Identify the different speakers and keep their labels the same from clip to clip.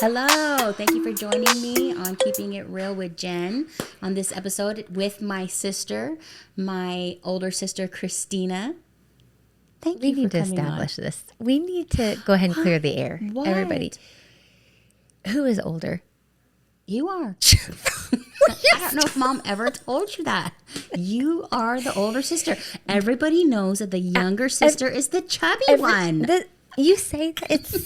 Speaker 1: Hello, thank you for joining me on Keeping It Real with Jen on this episode with my sister, my older sister, Cristina. Thank you for coming on. We need to establish
Speaker 2: this. We need to go ahead and clear the air.
Speaker 1: What?
Speaker 2: Everybody. Who is older?
Speaker 1: You are. I don't know if Mom ever told you that. You are the older sister. Everybody knows that the younger sister is the chubby one.
Speaker 2: You say that it's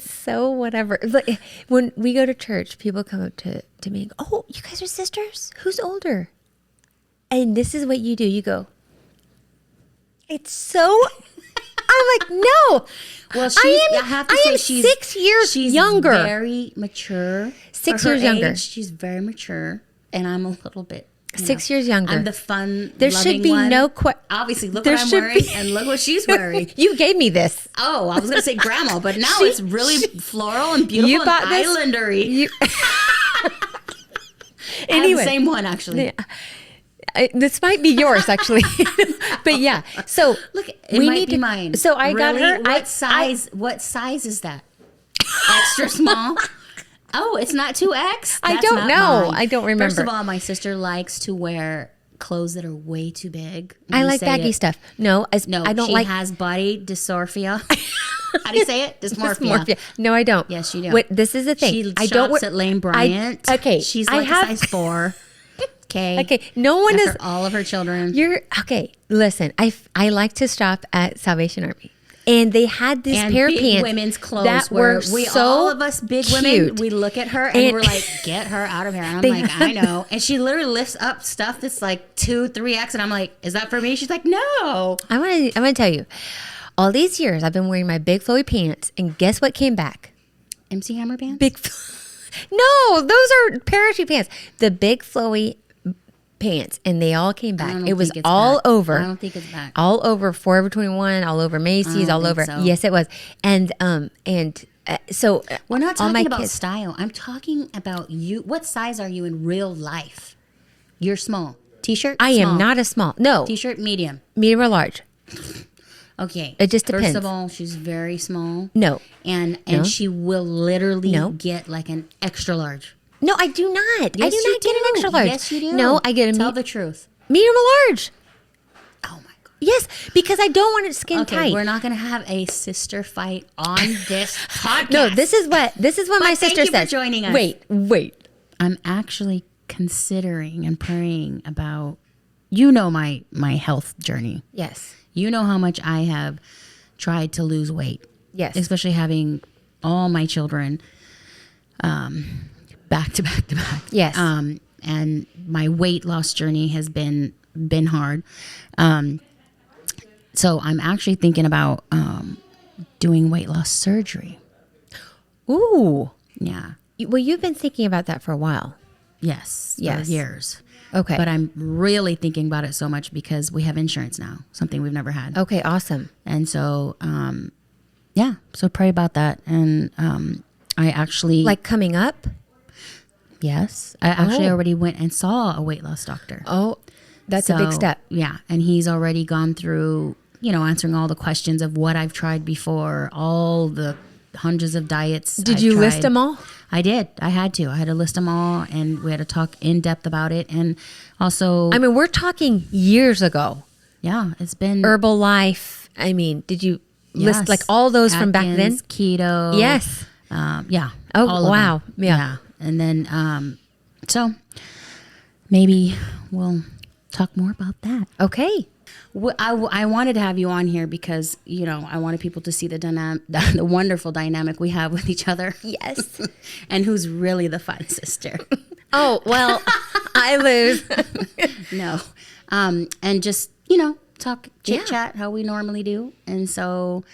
Speaker 2: so whatever. Look, when we go to church, people come up to me and go, "Oh, you guys are sisters? Who's older?" And this is what you do. You go, "It's so." I'm like, "No."
Speaker 1: Well, I have to say she's
Speaker 2: 6 years younger.
Speaker 1: She's very mature.
Speaker 2: 6 years younger.
Speaker 1: Age, she's very mature, and I'm a little bit.
Speaker 2: 6 years younger.
Speaker 1: I'm the fun.
Speaker 2: There should be
Speaker 1: one.
Speaker 2: no
Speaker 1: Obviously, look what I'm wearing, and look what she's wearing.
Speaker 2: You gave me this.
Speaker 1: Oh, I was going to say grandma, but now it's really floral and beautiful
Speaker 2: you bought
Speaker 1: and
Speaker 2: this?
Speaker 1: islandery.
Speaker 2: Anyway,
Speaker 1: the same one actually.
Speaker 2: This might be yours actually, but yeah. So
Speaker 1: look, it might be mine.
Speaker 2: So I got her.
Speaker 1: What size? What size is that? Extra small. Oh, it's not 2X?
Speaker 2: I don't know. I don't remember.
Speaker 1: First of all, my sister likes to wear clothes that are way too big.
Speaker 2: I like baggy stuff. No, I don't like.
Speaker 1: She has body dysmorphia. How do you say it? Dysmorphia.
Speaker 2: No, I don't.
Speaker 1: Yes, you do.
Speaker 2: Wait, this is the thing.
Speaker 1: She shops at Lane Bryant.
Speaker 2: Okay.
Speaker 1: She's like a size 4. Okay.
Speaker 2: Okay. No one
Speaker 1: After
Speaker 2: is.
Speaker 1: all of her children.
Speaker 2: You're okay. Listen, I like to shop at Salvation Army. And they had this pair of pants,
Speaker 1: women's clothes
Speaker 2: that
Speaker 1: where
Speaker 2: were
Speaker 1: all of us big
Speaker 2: cute.
Speaker 1: women, we look at her and we're like, get her out of here. And I'm like, I know. And she literally lifts up stuff that's like 2, 3X, and I'm like, is that for me? She's like, no.
Speaker 2: I'm gonna tell you, all these years I've been wearing my big flowy pants, and guess what came back?
Speaker 1: MC Hammer pants?
Speaker 2: No, those are parachute pants. The big flowy pants, and they all came back. It was all over.
Speaker 1: I don't think it's back.
Speaker 2: All over Forever 21, all over Macy's, all over.
Speaker 1: So.
Speaker 2: Yes, it was. And so
Speaker 1: we're not talking about style. I'm talking about you. What size are you in real life? You're small. T-shirt?
Speaker 2: I am not a small. No.
Speaker 1: T-shirt, medium.
Speaker 2: Medium or large.
Speaker 1: Okay.
Speaker 2: It just depends.
Speaker 1: First of all, she's very small.
Speaker 2: No.
Speaker 1: And she will literally get like an extra large.
Speaker 2: No, I do not.
Speaker 1: Yes,
Speaker 2: I do not get an extra large.
Speaker 1: Yes, you do.
Speaker 2: No, I get a
Speaker 1: Tell the truth.
Speaker 2: Medium or large.
Speaker 1: Oh my God.
Speaker 2: Yes, because I don't want it skin tight.
Speaker 1: We're not going to have a sister fight on this podcast.
Speaker 2: No, this is what my sister said.
Speaker 1: Thank you for joining us.
Speaker 2: Wait.
Speaker 1: I'm actually considering and praying about, my health journey.
Speaker 2: Yes.
Speaker 1: You know how much I have tried to lose weight.
Speaker 2: Yes.
Speaker 1: Especially having all my children back to back to back.
Speaker 2: Yes.
Speaker 1: And my weight loss journey has been hard. So I'm actually thinking about doing weight loss surgery.
Speaker 2: Ooh.
Speaker 1: Yeah.
Speaker 2: Well, you've been thinking about that for a while.
Speaker 1: Yes.
Speaker 2: Yes.
Speaker 1: For years.
Speaker 2: Okay.
Speaker 1: But I'm really thinking about it so much because we have insurance now, something we've never had.
Speaker 2: Okay, awesome.
Speaker 1: And so, so pray about that. And I actually...
Speaker 2: Like coming up?
Speaker 1: Yes. I actually already went and saw a weight loss doctor.
Speaker 2: Oh, that's a big step.
Speaker 1: Yeah. And he's already gone through, answering all the questions of what I've tried before, all the hundreds of diets.
Speaker 2: Did you list them all?
Speaker 1: I did. I had to list them all, and we had to talk in depth about it. And also...
Speaker 2: I mean, we're talking years ago.
Speaker 1: Yeah. It's been...
Speaker 2: Herbalife. I mean, did you list like all those from back then?
Speaker 1: Keto.
Speaker 2: Yes.
Speaker 1: Yeah.
Speaker 2: Oh, wow.
Speaker 1: Yeah. And then, so maybe we'll talk more about that.
Speaker 2: Okay.
Speaker 1: I wanted to have you on here because, I wanted people to see the wonderful dynamic we have with each other.
Speaker 2: Yes.
Speaker 1: And who's really the fun sister.
Speaker 2: Oh, well, I lose.
Speaker 1: No. And just, talk, chit chat how we normally do. And so.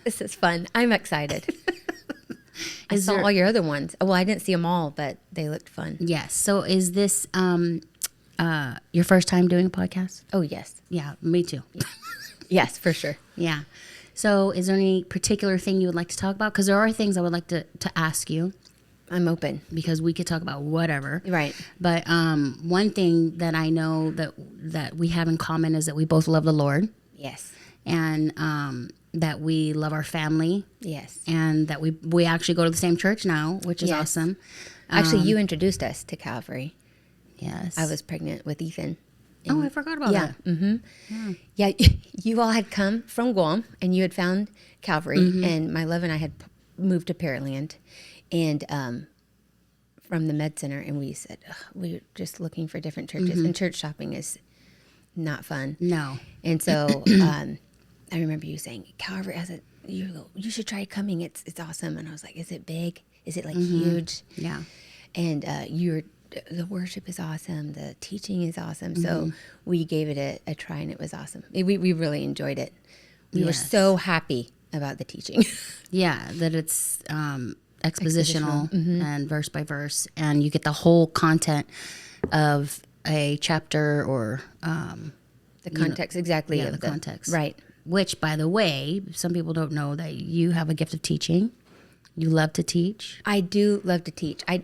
Speaker 2: This is fun. I'm excited. I saw all your other ones. Well, I didn't see them all, but they looked fun.
Speaker 1: Yes. So is this your first time doing a podcast?
Speaker 2: Oh, yes.
Speaker 1: Yeah, me too.
Speaker 2: Yes, for sure.
Speaker 1: Yeah. So is there any particular thing you would like to talk about? Because there are things I would like to ask you.
Speaker 2: I'm open.
Speaker 1: Because we could talk about whatever.
Speaker 2: Right.
Speaker 1: But one thing that I know that we have in common is that we both love the Lord.
Speaker 2: Yes.
Speaker 1: And that we love our family.
Speaker 2: Yes.
Speaker 1: And that we actually go to the same church now, which is awesome.
Speaker 2: Actually, you introduced us to Calvary.
Speaker 1: Yes.
Speaker 2: I was pregnant with Ethan.
Speaker 1: I forgot about that.
Speaker 2: Mm-hmm. Yeah, you all had come from Guam, and you had found Calvary, and my love and I had moved to Pearland, and from the med center, and we said, we're just looking for different churches, and church shopping is not fun.
Speaker 1: No.
Speaker 2: And so I remember you saying, Calvary, I said, you should try coming. It's awesome. And I was like, is it big? Is it like huge?
Speaker 1: Yeah.
Speaker 2: And the worship is awesome. The teaching is awesome. So we gave it a try, and it was awesome. We really enjoyed it. We were so happy about the teaching.
Speaker 1: Yeah, that it's expositional and verse by verse, and you get the whole content of a chapter or
Speaker 2: the context, exactly.
Speaker 1: Yeah, the context.
Speaker 2: Right.
Speaker 1: Which, by the way, some people don't know that you have a gift of teaching. You love to teach.
Speaker 2: I do love to teach. I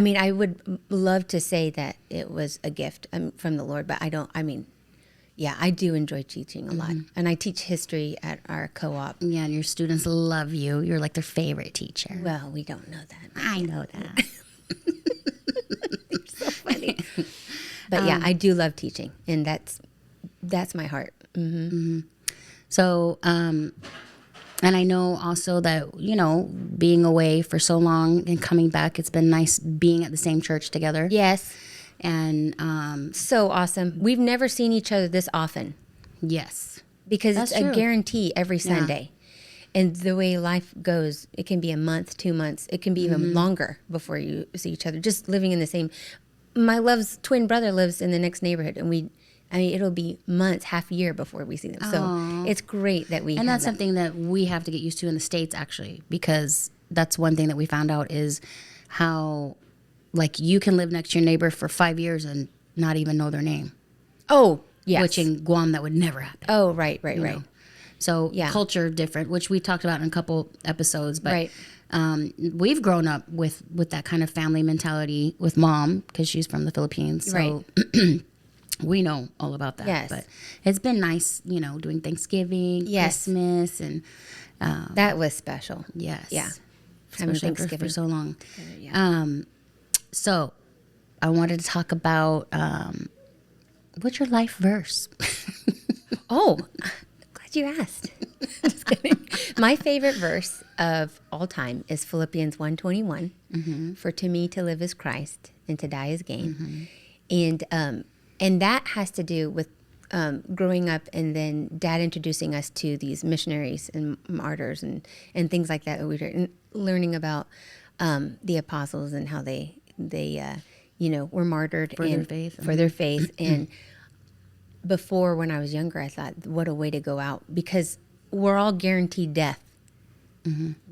Speaker 2: mean, I would love to say that it was a gift from the Lord, but I don't. I mean, yeah, I do enjoy teaching a lot, and I teach history at our co-op.
Speaker 1: Yeah, and your students love you. You're like their favorite teacher.
Speaker 2: Well, we don't know that.
Speaker 1: I know that.
Speaker 2: You're so funny. But yeah, I do love teaching, and that's my heart.
Speaker 1: So, and I know also that, being away for so long and coming back, it's been nice being at the same church together.
Speaker 2: Yes.
Speaker 1: And
Speaker 2: so awesome. We've never seen each other this often.
Speaker 1: Yes.
Speaker 2: Because it's a guarantee every Sunday. Yeah. And the way life goes, it can be a month, 2 months. It can be even longer before you see each other. Just living in the same. My love's twin brother lives in the next neighborhood, and it'll be months, half a year before we see them. So it's great that we.
Speaker 1: And that's something that we have to get used to in the States, actually, because that's one thing that we found out is how, like, you can live next to your neighbor for 5 years and not even know their name.
Speaker 2: Oh, yes.
Speaker 1: Which in Guam that would never happen.
Speaker 2: Oh, right.
Speaker 1: So culture different, which we talked about in a couple episodes, but we've grown up with that kind of family mentality with Mom because she's from the Philippines. So we know all about that.
Speaker 2: Yes.
Speaker 1: But it's been nice, doing Thanksgiving, Christmas, and
Speaker 2: that was special.
Speaker 1: Yes.
Speaker 2: Yeah.
Speaker 1: Especially for so long.
Speaker 2: Yeah.
Speaker 1: So I wanted to talk about what's your life verse?
Speaker 2: Oh, glad you asked. Just kidding. My favorite verse of all time is Philippians 1:21. For to me to live is Christ and to die is gain. And that has to do with growing up and then Dad introducing us to these missionaries and martyrs and things like that. We were learning about the apostles and how they were martyred
Speaker 1: for their faith.
Speaker 2: For their faith. And before, when I was younger, I thought, what a way to go out, because we're all guaranteed death.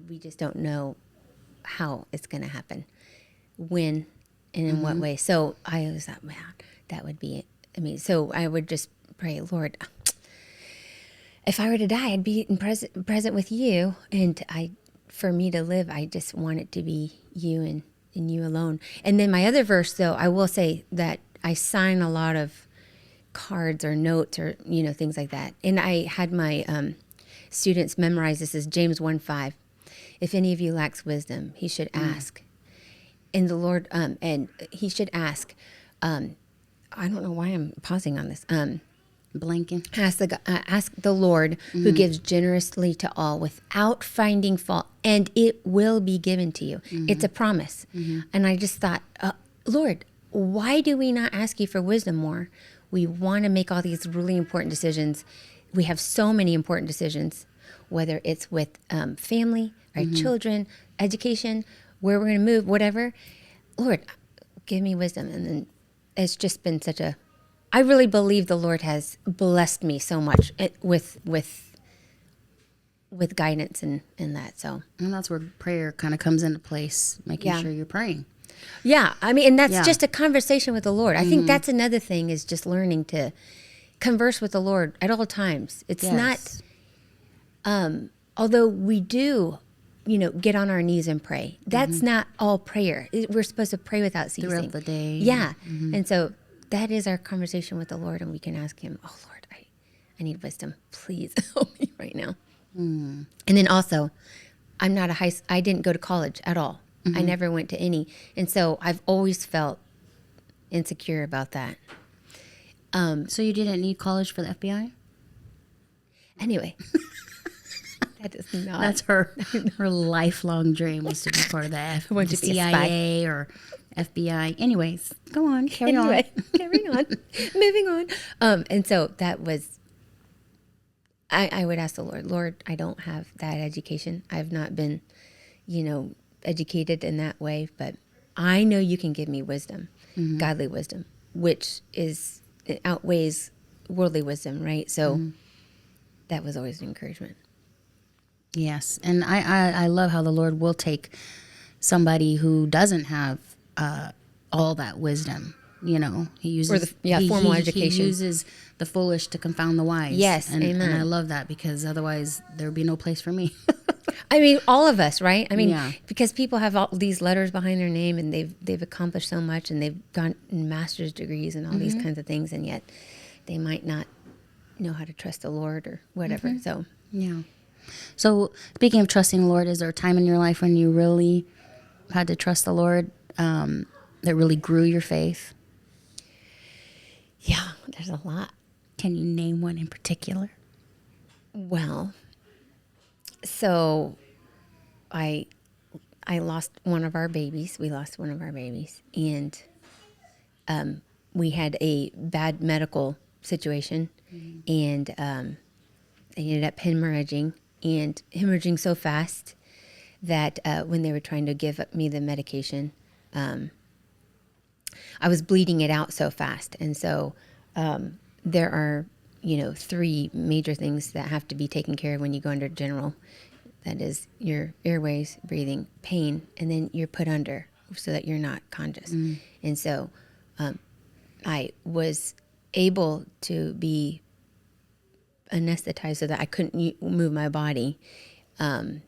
Speaker 2: We just don't know how it's going to happen, when, and in what way. So I always thought, man, that would be it. I mean, so I would just pray, Lord, if I were to die, I'd be present with you. And for me to live, I just want it to be you and you alone. And then my other verse, though, I will say that I sign a lot of cards or notes or, things like that. And I had my students memorize this as James 1:5. If any of you lacks wisdom, he should ask. And the Lord, and he should ask, I don't know why I'm pausing on this.
Speaker 1: Blanking.
Speaker 2: Ask the Lord who gives generously to all without finding fault, and it will be given to you. It's a promise. And I just thought, Lord, why do we not ask you for wisdom more? We want to make all these really important decisions. We have so many important decisions, whether it's with family, our children, education, where we're going to move, whatever. Lord, give me wisdom. And then it's just been I really believe the Lord has blessed me so much with guidance and that. So,
Speaker 1: and that's where prayer kind of comes into place, making sure you're praying.
Speaker 2: Yeah, I mean, and that's just a conversation with the Lord. I think that's another thing, is just learning to converse with the Lord at all times. It's not, although we do, get on our knees and pray. That's not all prayer. We're supposed to pray without ceasing.
Speaker 1: Throughout the day.
Speaker 2: Yeah. And so that is our conversation with the Lord, and we can ask him, oh, Lord, I I need wisdom. Please help me right now. And then also, I didn't go to college at all. I never went to any. And so I've always felt insecure about that.
Speaker 1: So you didn't need college for the FBI?
Speaker 2: Anyway, that is not.
Speaker 1: That's her lifelong dream, was to be part of the CIA or FBI. Anyways, go on, carry on.
Speaker 2: Carrying on, moving on. And so that was. I would ask the Lord, I don't have that education. I've not been, educated in that way, but I know you can give me wisdom, godly wisdom, which it outweighs worldly wisdom, right? So that was always an encouragement.
Speaker 1: Yes, and I love how the Lord will take somebody who doesn't have all that wisdom. He uses
Speaker 2: formal education.
Speaker 1: He uses the foolish to confound the wise.
Speaker 2: Yes,
Speaker 1: and,
Speaker 2: amen.
Speaker 1: And I love that, because otherwise there would be no place for me.
Speaker 2: I mean, all of us, right? I mean, because people have all these letters behind their name, and they've accomplished so much, and they've gotten master's degrees and all these kinds of things, and yet they might not know how to trust the Lord or whatever. So
Speaker 1: So speaking of trusting the Lord, is there a time in your life when you really had to trust the Lord that really grew your faith?
Speaker 2: Yeah, there's a lot.
Speaker 1: Can you name one in particular?
Speaker 2: Well, so I lost one of our babies. We lost one of our babies, and we had a bad medical situation, and I ended up hemorrhaging so fast that when they were trying to give me the medication, I was bleeding it out so fast. And so there are, 3 major things that have to be taken care of when you go under general. That is your airways, breathing, pain, and then you're put under so that you're not conscious. And so I was able to be anesthetized so that I couldn't move my body. That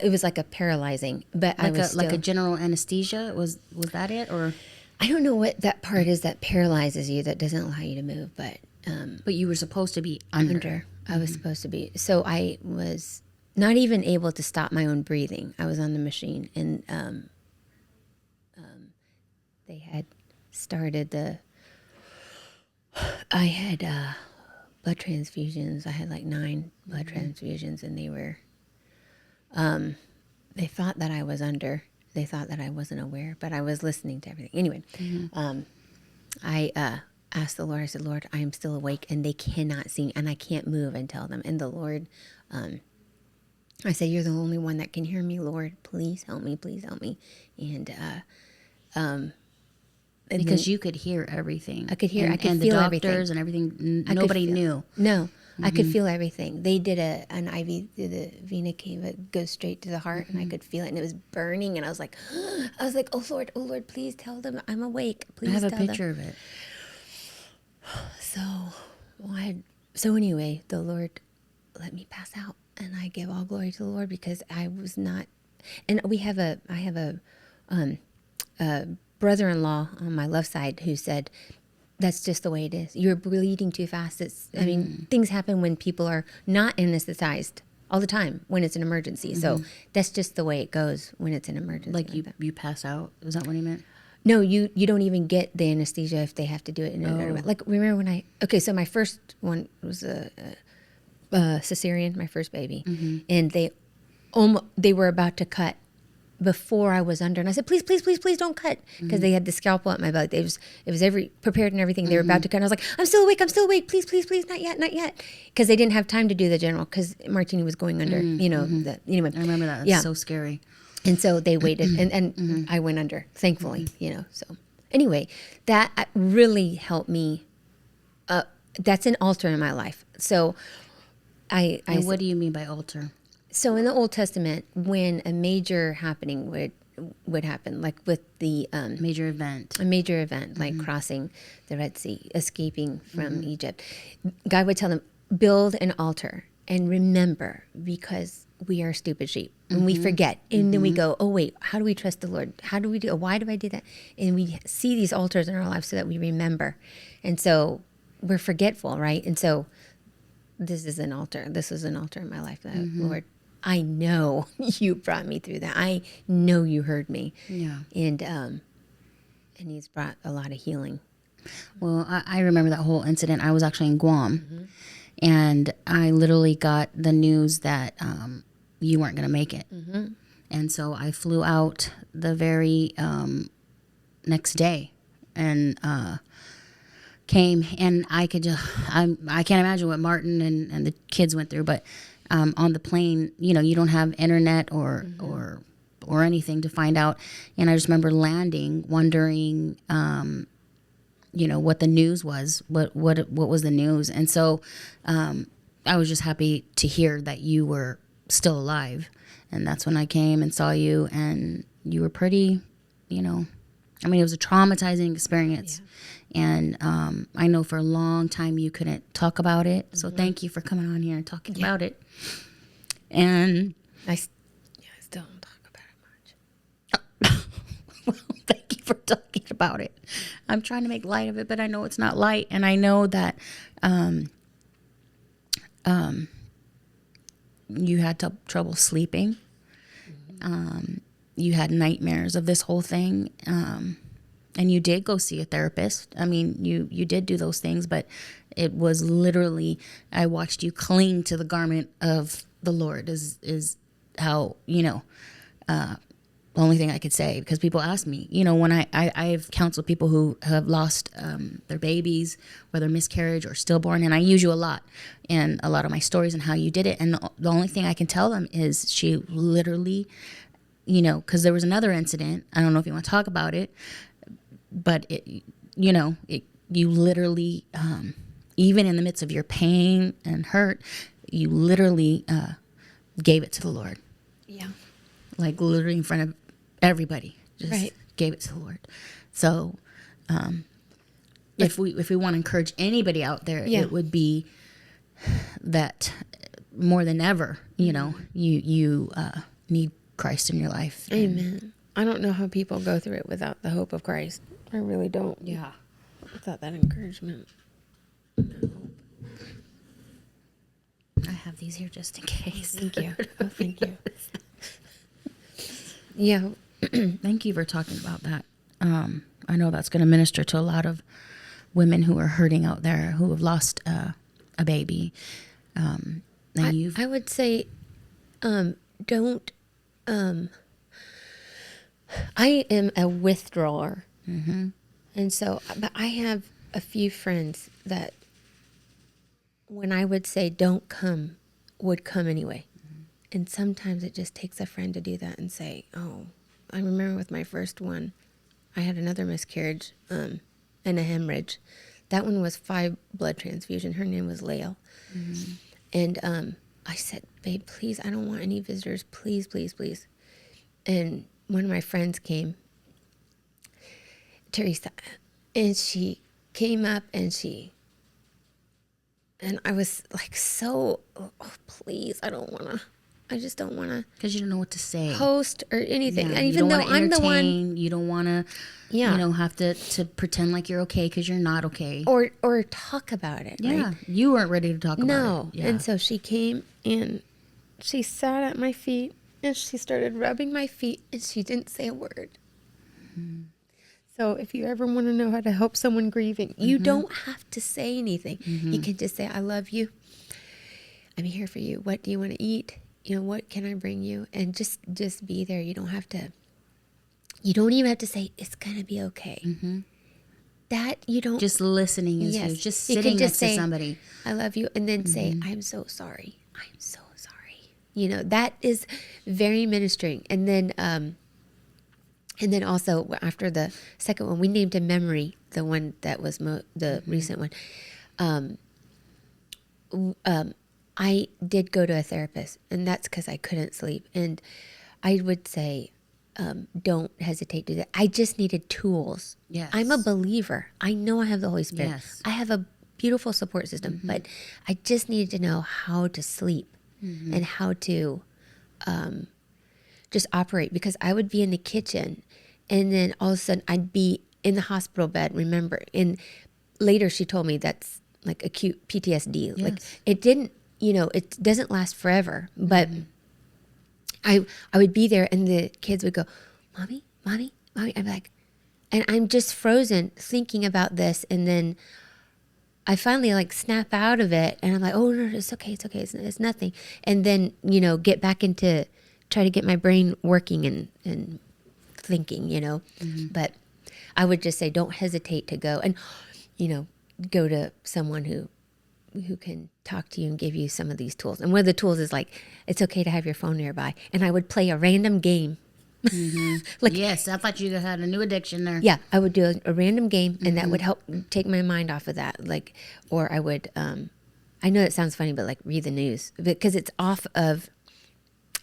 Speaker 2: it was like a paralyzing, but I was
Speaker 1: like a general anesthesia. Was that it, or
Speaker 2: I don't know what that part is that paralyzes you, that doesn't allow you to move.
Speaker 1: But you were supposed to be under.
Speaker 2: I was supposed to be. So I was not even able to stop my own breathing. I was on the machine, and they had started I had blood transfusions. I had like 9 blood transfusions, and they were. They thought that I was under. They thought that I wasn't aware, but I was listening to everything. Anyway, I asked the Lord, I said, Lord, I am still awake, and they cannot see me, and I can't move and tell them. And the Lord, I said, you're the only one that can hear me, Lord. Please help me. Please help me. And
Speaker 1: because you could hear everything.
Speaker 2: I could hear. I could
Speaker 1: and
Speaker 2: feel
Speaker 1: the
Speaker 2: everything.
Speaker 1: doctors and everything. Nobody knew.
Speaker 2: No. I could feel everything. They did an IV through the vena cava, it goes straight to the heart, and I could feel it, and it was burning, and I was like, oh Lord, please tell them I'm awake. Please
Speaker 1: I have
Speaker 2: tell
Speaker 1: a picture of it.
Speaker 2: So anyway, the Lord let me pass out, and I give all glory to the Lord, because I was not. And I have a brother-in-law on my left side who said, that's just the way it is. You're bleeding too fast. I mean, things happen when people are not anesthetized all the time when it's an emergency. So that's just the way it goes when it's an emergency.
Speaker 1: Like you pass out? Is that what he meant?
Speaker 2: No, you don't even get the anesthesia if they have to do it in another way. Like, remember when so my first one was a cesarean, my first baby, and they were about to cut before I was under, and I said, please don't cut, because they had the scalpel at my belly. It was prepared and everything. They were about to cut, and I was like, I'm still awake, please, not yet, because they didn't have time to do the general, because Martini was going under. Anyway,
Speaker 1: I remember that. It's so scary.
Speaker 2: And so they waited, and I went under, thankfully. So anyway, that really helped me. That's an altar in my life. So and
Speaker 1: what do you mean by altar?
Speaker 2: So in the Old Testament, when a major happening would happen, like with the
Speaker 1: a major event,
Speaker 2: like crossing the Red Sea, escaping from Egypt, God would tell them, build an altar and remember, because we are stupid sheep and we forget, and then we go, oh wait, how do we trust the Lord? How do we do? Why do I do that? And we see these altars in our lives so that we remember. And so we're forgetful, right? And so this is an altar. This is an altar in my life. That, Lord, I know you brought me through that. I know you heard me.
Speaker 1: Yeah.
Speaker 2: And he's brought a lot of healing.
Speaker 1: Well, I remember that whole incident. I was actually in Guam, and I literally got the news that you weren't going to make it. And so I flew out the very next day and came, and I could just, I can't imagine what Martin and the kids went through, but on the plane, you know, you don't have internet or anything to find out. And I just remember landing, wondering, you know, what the news was, what was the news. And so I was just happy to hear that you were still alive. And that's when I came and saw you, and you were pretty, you know, I mean, it was a traumatizing experience. Yeah. And I know for a long time you couldn't talk about it. So thank you for coming on here and talking about it. And
Speaker 2: I still don't talk about it much.
Speaker 1: Well, thank you for talking about it. I'm trying to make light of it, but I know it's not light. And I know that you had trouble sleeping. You had nightmares of this whole thing. And you did go see a therapist. I mean, you did do those things, but it was literally, I watched you cling to the garment of the Lord is how, you know, the only thing I could say, because people ask me, you know, when I've counseled people who have lost their babies, whether miscarriage or stillborn, and I use you a lot in a lot of my stories and how you did it. And the only thing I can tell them is she literally, you know, because there was another incident. I don't know if you want to talk about it, but it, you know, you literally, even in the midst of your pain and hurt, you literally gave it to the Lord.
Speaker 2: Yeah.
Speaker 1: Like literally in front of everybody, just gave it to the Lord. So, if we want to encourage anybody out there, it would be that more than ever, you know, you need Christ in your life.
Speaker 2: Amen. I don't know how people go through it without the hope of Christ. I really don't.
Speaker 1: Yeah.
Speaker 2: Without that encouragement.
Speaker 1: I have these here just in case.
Speaker 2: Thank you. Oh, thank you. Yeah.
Speaker 1: Thank you for talking about that. I know that's going to minister to a lot of women who are hurting out there, who have lost a baby.
Speaker 2: I would say, don't. I am a withdrawer. And so, but I have a few friends that when I would say don't come, would come anyway. And sometimes it just takes a friend to do that and say, oh, I remember with my first one, I had another miscarriage and a hemorrhage. That one was 5 blood transfusion. Her name was Lael. And I said, babe, please, I don't want any visitors. Please, please, please. And one of my friends came, Teresa, and she came up and I was like, so, oh, please, I just don't want to.
Speaker 1: Because you don't know what to say.
Speaker 2: Host or anything.
Speaker 1: Yeah,
Speaker 2: and even though I'm the one.
Speaker 1: You don't want to, you know, have to pretend like you're okay because you're not okay.
Speaker 2: Or talk about it.
Speaker 1: Yeah.
Speaker 2: Right?
Speaker 1: You weren't ready to talk about it.
Speaker 2: No.
Speaker 1: Yeah.
Speaker 2: And so she came and she sat at my feet and she started rubbing my feet and she didn't say a word. So if you ever want to know how to help someone grieving, you don't have to say anything. You can just say, I love you. I'm here for you. What do you want to eat? You know, what can I bring you? And just be there. You don't even have to say, it's going to be okay. That you don't.
Speaker 1: Just listening is huge. Just sitting next to somebody.
Speaker 2: I love you. And then say, I'm so sorry. I'm so sorry. You know, that is very ministering. And then also after the second one, we named a memory, the one that was the recent one. I did go to a therapist, and that's because I couldn't sleep. And I would say, don't hesitate to do that. I just needed tools.
Speaker 1: Yes.
Speaker 2: I'm a believer. I know I have the Holy Spirit.
Speaker 1: Yes.
Speaker 2: I have a beautiful support system, but I just needed to know how to sleep and how to just operate, because I would be in the kitchen and then all of a sudden I'd be in the hospital bed, remember. And later she told me that's like acute PTSD.
Speaker 1: Yes.
Speaker 2: Like it didn't, it doesn't last forever, but I would be there and the kids would go, mommy, mommy, mommy. I'm like, and I'm just frozen thinking about this. And then I finally like snap out of it and I'm like, oh no, it's okay. It's okay. It's nothing. And then, get back into try to get my brain working and thinking, but I would just say, don't hesitate to go and, go to someone who can talk to you and give you some of these tools. And one of the tools is like, it's okay to have your phone nearby. And I would play a random game.
Speaker 1: Like, yes, I thought you had a new addiction there.
Speaker 2: Yeah, I would do a random game, and that would help take my mind off of that. Like, or I would, I know it sounds funny, but like read the news because it's off of,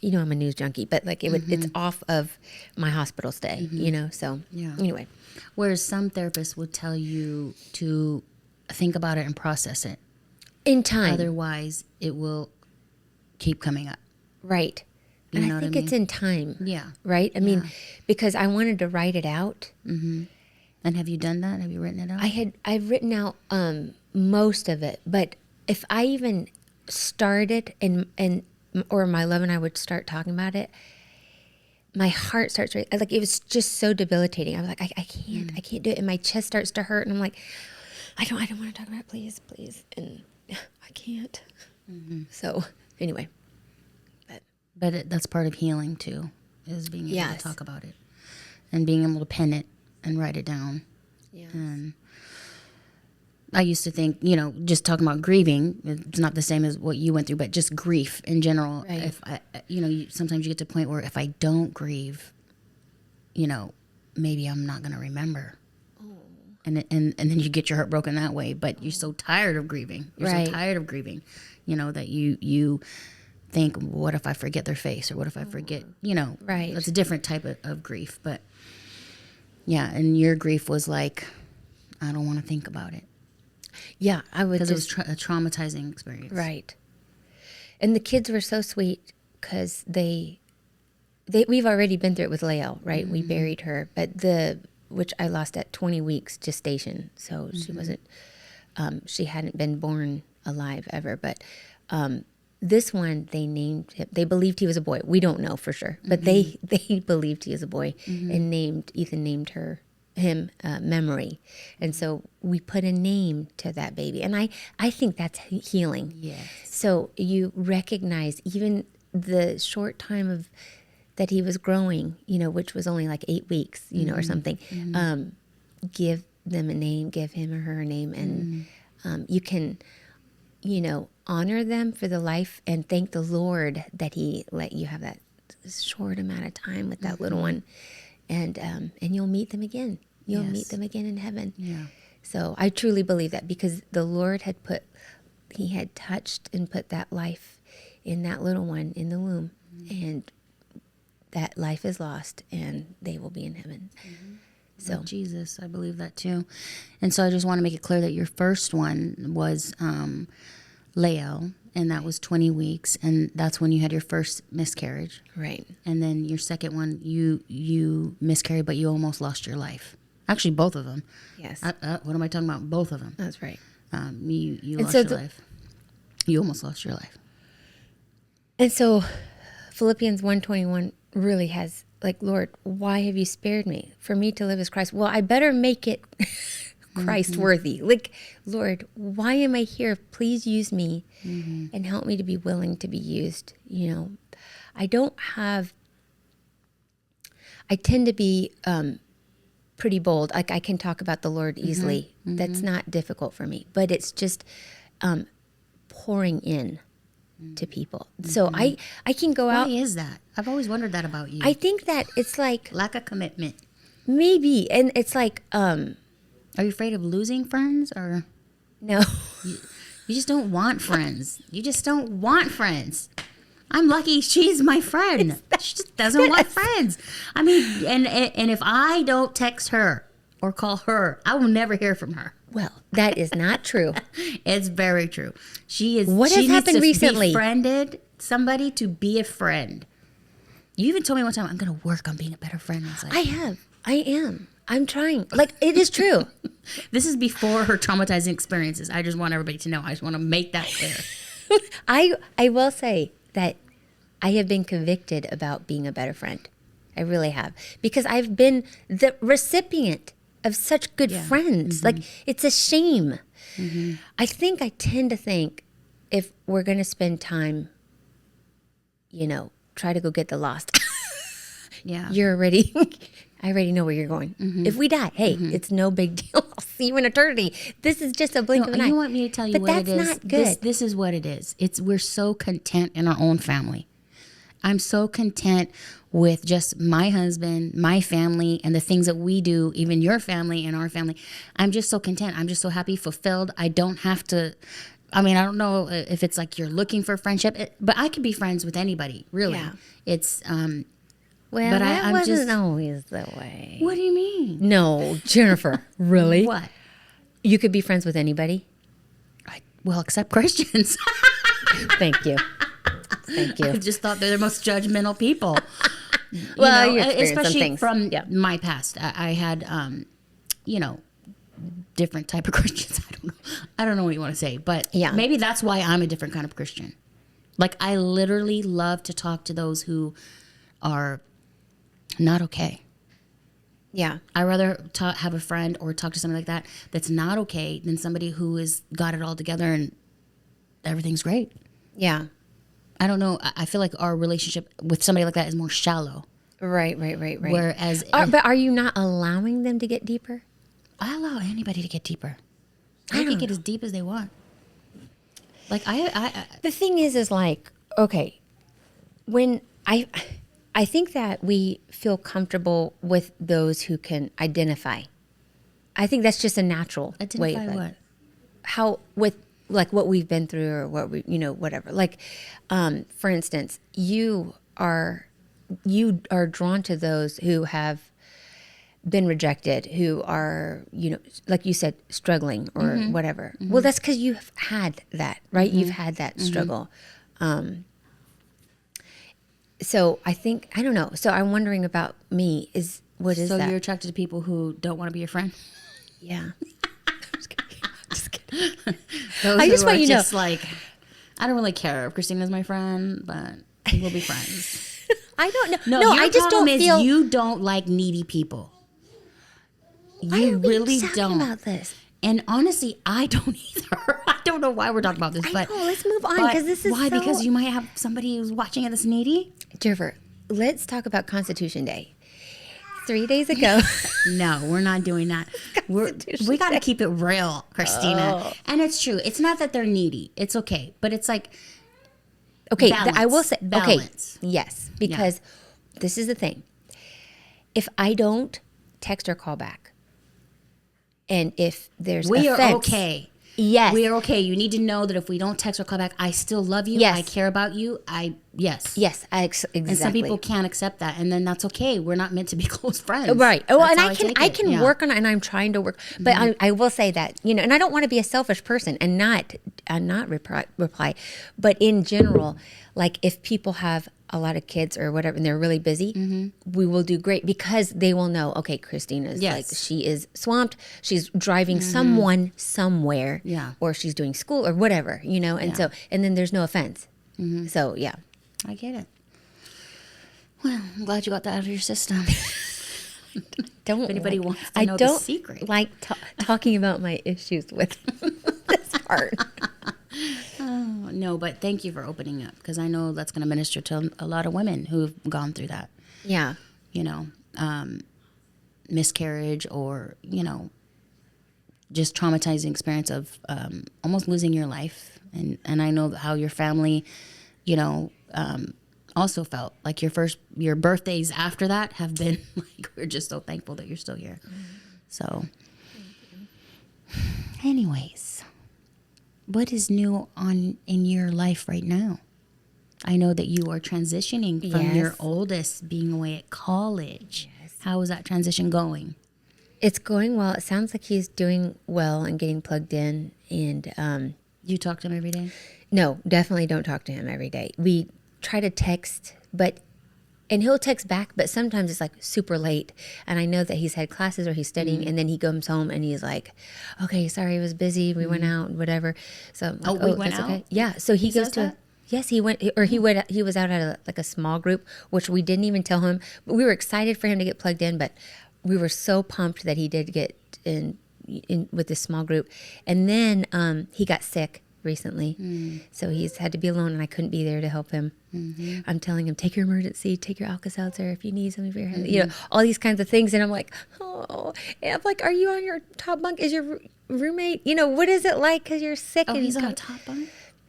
Speaker 2: I'm a news junkie, but like it's off of my hospital stay, So anyway,
Speaker 1: whereas some therapists would tell you to think about it and process it
Speaker 2: in time.
Speaker 1: Otherwise, it will keep coming up.
Speaker 2: Right.
Speaker 1: You
Speaker 2: and
Speaker 1: know
Speaker 2: I think
Speaker 1: what I
Speaker 2: it's
Speaker 1: mean?
Speaker 2: in time.
Speaker 1: Yeah.
Speaker 2: Right? I mean, because I wanted to write it out.
Speaker 1: Mm-hmm. And have you done that? Have you written it out?
Speaker 2: I've written out most of it, but if I even started or my love and I would start talking about it, my heart starts like it was just so debilitating. I was like, I can't do it, and my chest starts to hurt, and I'm like, I don't want to talk about it, please, and I can't. So anyway.
Speaker 1: But that's part of healing too, is being able to
Speaker 2: Yes.
Speaker 1: talk about it and being able to pen it and write it down.
Speaker 2: Yeah.
Speaker 1: And I used to think, just talking about grieving, it's not the same as what you went through, but just grief in general.
Speaker 2: Right.
Speaker 1: If sometimes you get to a point where if I don't grieve, maybe I'm not going to remember. And then you get your heart broken that way, but you're so tired of grieving. You're
Speaker 2: Right.
Speaker 1: so tired of grieving, that you think, what if I forget their face, or what if I forget,
Speaker 2: Right.
Speaker 1: That's a different type of grief. But yeah, and your grief was like, I don't want to think about it.
Speaker 2: Yeah, I would
Speaker 1: Because
Speaker 2: just...
Speaker 1: it was a traumatizing experience.
Speaker 2: Right. And the kids were so sweet because we've already been through it with Lael, right? We buried her, but which I lost at 20 weeks gestation. So she wasn't, she hadn't been born alive ever. But this one, they named him, they believed he was a boy. We don't know for sure, but they believed he was a boy, and Ethan named him Memory. And so we put a name to that baby. And I think that's healing.
Speaker 1: Yes.
Speaker 2: So you recognize even the short time that he was growing, which was only like 8 weeks, or something. Give them a name, give him or her a name, and you can, honor them for the life and thank the Lord that He let you have that short amount of time with that little one, and you'll meet them again. You'll meet them again in heaven.
Speaker 1: Yeah.
Speaker 2: So I truly believe that because the Lord He had touched and put that life in that little one in the womb, and that life is lost and they will be in heaven. So
Speaker 1: Like Jesus, I believe that too. And so I just want to make it clear that your first one was Lael, and that was 20 weeks, and that's when you had your first miscarriage.
Speaker 2: right.
Speaker 1: And then your second one, you miscarried, but you almost lost your life. Actually, both of them.
Speaker 2: Yes.
Speaker 1: What am I talking about? Both of them.
Speaker 2: That's right.
Speaker 1: You
Speaker 2: And
Speaker 1: lost
Speaker 2: so
Speaker 1: your life. You almost lost your life.
Speaker 2: And so Philippians 1:21 really has like, Lord, why have you spared me? For me to live as Christ. Well, I better make it Christ worthy. Like, Lord, why am I here? Please use me and help me to be willing to be used. I tend to be pretty bold. Like, I can talk about the Lord easily. That's not difficult for me, but it's just pouring in to people. So I can go out.
Speaker 1: Why is that? I've always wondered that about you.
Speaker 2: I think that it's like
Speaker 1: Lack of commitment.
Speaker 2: maybe, and it's like
Speaker 1: Are you afraid of losing friends, or
Speaker 2: no.
Speaker 1: you just don't want friends? You just don't want friends. I'm lucky she's my friend. She just doesn't want friends. I mean, and if I don't text her or call her, I will never hear from her.
Speaker 2: Well, that is not true.
Speaker 1: It's very true. She is.
Speaker 2: What
Speaker 1: she
Speaker 2: has
Speaker 1: needs
Speaker 2: happened
Speaker 1: to
Speaker 2: recently?
Speaker 1: Befriended somebody to be a friend. You even told me one time, I'm going to work on being a better friend. I was like,
Speaker 2: I am. I'm trying. Like, it is true.
Speaker 1: This is before her traumatizing experiences. I just want everybody to know. I just want to make that clear.
Speaker 2: I will say that I have been convicted about being a better friend. I really have. Because I've been the recipient of such good friends. Like, it's a shame. I think I tend to think if we're going to spend time, you know, try to go get the lost. You're already, I already know where you're going. If we die, hey, it's no big deal. I'll see you in eternity. This is just a blink of an eye.
Speaker 1: You want me to tell you
Speaker 2: but
Speaker 1: what it is?
Speaker 2: that's not good.
Speaker 1: This is what it is. We're so content in our own family. I'm so content with just my husband, my family, and the things that we do, even your family and our family. I'm just so content. I'm just so happy, fulfilled. I don't have to, I mean, I don't know if it's like you're looking for friendship, but I can be friends with anybody, really. Yeah. It's,
Speaker 2: well,
Speaker 1: but
Speaker 2: that wasn't always the way.
Speaker 1: What do you mean?
Speaker 2: No, Jennifer, really?
Speaker 1: What?
Speaker 2: You could be friends with anybody?
Speaker 1: Well, except Christians.
Speaker 2: Thank you. Thank you.
Speaker 1: I just thought they're the most judgmental people.
Speaker 2: Well,
Speaker 1: you know, especially
Speaker 2: things.
Speaker 1: From my past. I had, you know, different type of Christians. I don't know what you want to say, but maybe that's why I'm a different kind of Christian. Like, I literally love to talk to those who are not okay.
Speaker 2: Yeah.
Speaker 1: I rather have a friend or talk to somebody like that that's not okay than somebody who has got it all together and everything's great.
Speaker 2: Yeah.
Speaker 1: I don't know. I feel like our relationship with somebody like that is more shallow.
Speaker 2: Right.
Speaker 1: Whereas...
Speaker 2: but are you not allowing them to get deeper?
Speaker 1: I allow anybody to get deeper. They can get as deep as they want. Like,
Speaker 2: the thing is like, okay, when I think that we feel comfortable with those who can identify. I think that's just a natural way.
Speaker 1: Identify what?
Speaker 2: How, with, like, what we've been through or what we, you know, whatever. Like, for instance, you are drawn to those who have been rejected, who are, you know, like you said, struggling or whatever. Well, that's because you've had that, right? You've had that struggle. So I think, I don't know. So I'm wondering about me what is that?
Speaker 1: So you're attracted to people who don't want to be your friend?
Speaker 2: Yeah.
Speaker 1: Just kidding. I just want you to know. Like, I don't really care if Christina's my friend, but we'll be friends.
Speaker 2: I don't know. No, I just don't feel.
Speaker 1: You don't like needy people.
Speaker 2: You really don't. About this?
Speaker 1: And honestly, I don't either. I don't know why we're talking about this, but
Speaker 2: let's move on because this is
Speaker 1: why? Because you might have somebody who's watching it that's needy.
Speaker 2: Jennifer, let's talk about Constitution Day. 3 days ago.
Speaker 1: No, we're not doing that. We got to keep it real, Cristina. Oh. And it's true. It's not that they're needy. It's okay, but it's like balance.
Speaker 2: I will say
Speaker 1: balance.
Speaker 2: Okay, yes, because this is the thing. If I don't text or call back, and if there's
Speaker 1: we
Speaker 2: offense,
Speaker 1: are okay.
Speaker 2: Yes.
Speaker 1: We are okay. You need to know that if we don't text or call back, I still love you.
Speaker 2: Yes.
Speaker 1: I care about you. Yes.
Speaker 2: Exactly.
Speaker 1: And some people can't accept that, and then that's okay. We're not meant to be close friends.
Speaker 2: Right. Well, and I can work on it, and I'm trying to work. But I will say that, you know, and I don't want to be a selfish person and not reply. But in general, like, if people have a lot of kids or whatever, and they're really busy, we will do great because they will know, okay, Christina's like, she is swamped. She's driving someone somewhere, or she's doing school or whatever, you know, and so, and then there's no offense. So, yeah.
Speaker 1: I get it. Well, I'm glad you got that out of your system. If anybody wants to know the secret.
Speaker 2: I don't like talking about my issues with this part.
Speaker 1: Oh, no, but thank you for opening up, because I know that's going to minister to a lot of women who've gone through that.
Speaker 2: Yeah.
Speaker 1: You know, miscarriage, or, you know, just traumatizing experience of almost losing your life. And I know how your family, you know, also felt like your birthdays after that have been like, we're just so thankful that you're still here. So anyways, what is new in your life right now? I know that you are transitioning from your oldest being away at college. Yes. How is that transition going?
Speaker 2: It's going well. It sounds like he's doing well and getting plugged in. And
Speaker 1: you talk to him every day?
Speaker 2: No, definitely don't talk to him every day. We try to text, but And he'll text back, but sometimes it's like super late. And I know that he's had classes or he's studying, and then he comes home and he's like, okay, sorry, I was busy. We went out, whatever. So I'm like,
Speaker 1: we went out?
Speaker 2: Okay. Yeah. So he goes to, yes, he went, or he went, he was out at a small group, which we didn't even tell him. But we were excited for him to get plugged in, but we were so pumped that he did get in with this small group. And then he got sick recently. So he's had to be alone, and I couldn't be there to help him. I'm telling him, take your emergency, take your Alka-Seltzer if you need something for your head. You know, all these kinds of things. And I'm like, oh, and I'm like, are you on your top bunk? Is your roommate, you know, what is it like? Because you're sick.
Speaker 1: Oh,
Speaker 2: and
Speaker 1: he's on a top bunk?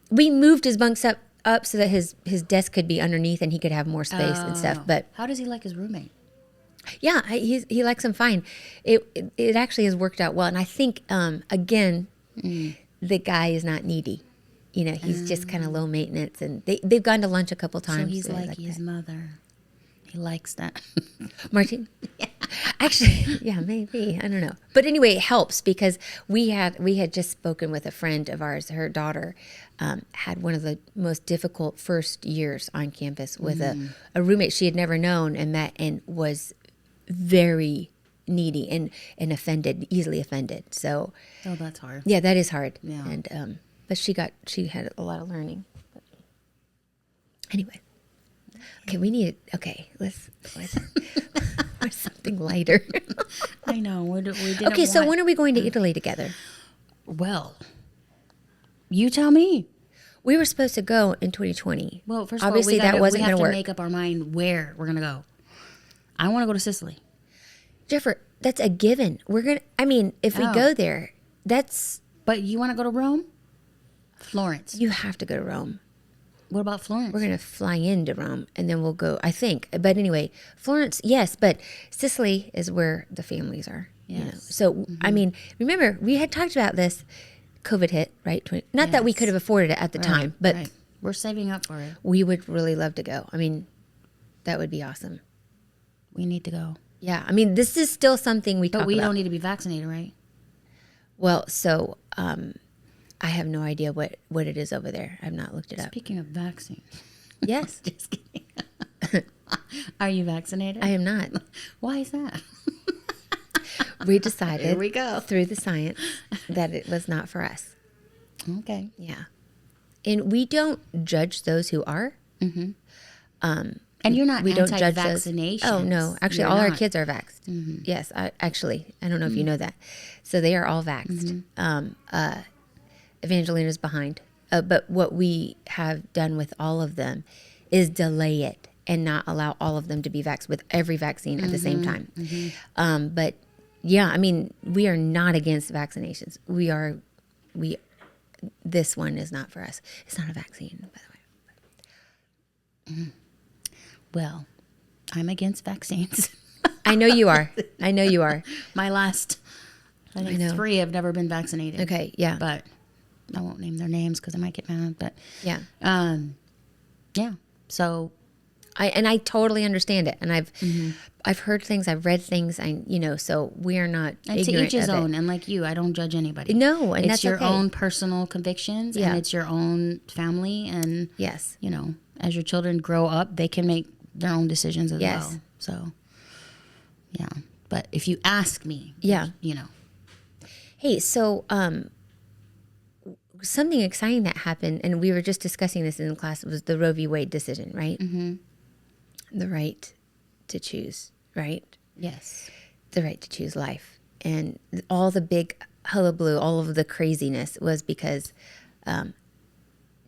Speaker 2: We moved his bunks up so that his desk could be underneath and he could have more space and stuff. But
Speaker 1: how does he like his roommate?
Speaker 2: Yeah, he likes him fine. It actually has worked out well. And I think, again, the guy is not needy. You know, he's just kind of low maintenance, and they've gone to lunch a couple times.
Speaker 1: So he's like his mother. He likes that.
Speaker 2: Martin? Yeah. Actually, yeah, maybe. I don't know. But anyway, it helps because we had just spoken with a friend of ours. Her daughter had one of the most difficult first years on campus with a roommate she had never known and met, and was very needy and offended, easily offended. So,
Speaker 1: oh, that's hard.
Speaker 2: Yeah, that is hard.
Speaker 1: Yeah.
Speaker 2: And but she had a lot of learning. But anyway, okay, let's what's something lighter.
Speaker 1: I know. We didn't.
Speaker 2: Okay, so when are we going to Italy together?
Speaker 1: Well, you tell me.
Speaker 2: We were supposed to go in 2020.
Speaker 1: Well, first of
Speaker 2: obviously
Speaker 1: all,
Speaker 2: that wasn't going to work.
Speaker 1: We have to make up our mind where we're going to go. I want to go to Sicily.
Speaker 2: Jennifer, that's a given. If we go there, that's.
Speaker 1: But you want to go to Rome? Florence.
Speaker 2: You have to go to Rome.
Speaker 1: What about Florence?
Speaker 2: We're going to fly into Rome and then we'll go, I think. But anyway, Florence, yes, but Sicily is where the families are. Yes. You know? So, remember, we had talked about this. COVID hit, right? Not that we could have afforded it at the time, but
Speaker 1: we're saving up for it.
Speaker 2: We would really love to go. That would be awesome.
Speaker 1: We need to go.
Speaker 2: Yeah. This is still something we talk about.
Speaker 1: But we don't need to be vaccinated, right?
Speaker 2: Well, so I have no idea what it is over there. I've not looked it up.
Speaker 1: Speaking of vaccines.
Speaker 2: Yes.
Speaker 1: Just kidding. Are you vaccinated?
Speaker 2: I am not.
Speaker 1: Why is that?
Speaker 2: We decided
Speaker 1: Here we go.
Speaker 2: through the science that it was not for us.
Speaker 1: Okay.
Speaker 2: Yeah. And we don't judge those who are.
Speaker 1: Mm-hmm. And you're not anti-vaccination.
Speaker 2: Oh, no. Actually, our kids are vaxxed. Mm-hmm. Yes. I don't know if you know that. So they are all vaxxed. Mm-hmm. Evangelina's behind. But what we have done with all of them is delay it and not allow all of them to be vaxxed with every vaccine at the same time. Mm-hmm. But yeah, we are not against vaccinations. This one is not for us. It's not a vaccine, by the way.
Speaker 1: Well, I'm against vaccines.
Speaker 2: I know you are.
Speaker 1: My last, I think 3 have never been vaccinated.
Speaker 2: Okay, yeah.
Speaker 1: But I won't name their names because I might get mad. But
Speaker 2: yeah.
Speaker 1: Yeah. So
Speaker 2: I totally understand it. And I've heard things, I've read things, so we are not
Speaker 1: and
Speaker 2: ignorant
Speaker 1: to each his
Speaker 2: of
Speaker 1: own.
Speaker 2: it.
Speaker 1: And like you, I don't judge anybody.
Speaker 2: No, and
Speaker 1: it's
Speaker 2: that's
Speaker 1: your
Speaker 2: okay.
Speaker 1: own personal convictions, and it's your own family. And
Speaker 2: yes,
Speaker 1: as your children grow up, they can make their own decisions as well. So, yeah. But if you ask me,
Speaker 2: Hey, so something exciting that happened, and we were just discussing this in class, was the Roe v. Wade decision, right? Mm-hmm. The right to choose, right?
Speaker 1: Yes.
Speaker 2: The right to choose life. And all the big hullabaloo, all of the craziness was because